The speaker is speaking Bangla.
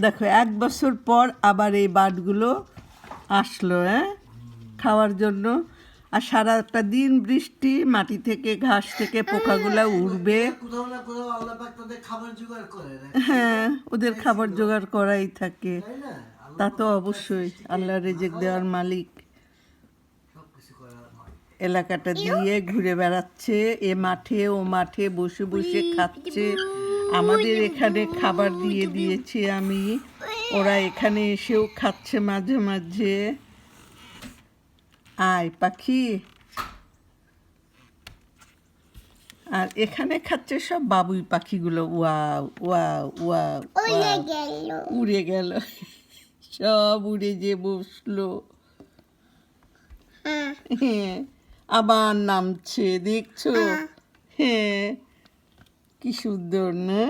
দেখো 1 বছর পর আবার এই বার্ডগুলো আসলো, খাওয়ার জন্য। আর সারাটা দিন বৃষ্টি, মাটি থেকে ঘাস থেকে পোকাগুলা উড়বে। হ্যাঁ, ওদের খাবার জোগাড় করাই থাকে। তা তো অবশ্যই, আল্লাহ রেজেক দেওয়ার মালিক। এলাকাটা দিয়ে ঘুরে বেড়াচ্ছে, এ মাঠে ও মাঠে বসে বসে খাচ্ছে। আমাদের এখানে খাবার দিয়ে দিয়েছি আমি, ওরা এখানে এসেও খাচ্ছে মাঝে মাঝে। আয় পাখি। আর এখানে খাচ্ছে সব বাবুই পাখিগুলো। ওয়াও ওয়াও ওয়াও, উড়ে গেল, সব উড়ে যে বসলো। হ্যাঁ, আবার নামছে, দেখছো? হ্যাঁ, কি সুন্দর না?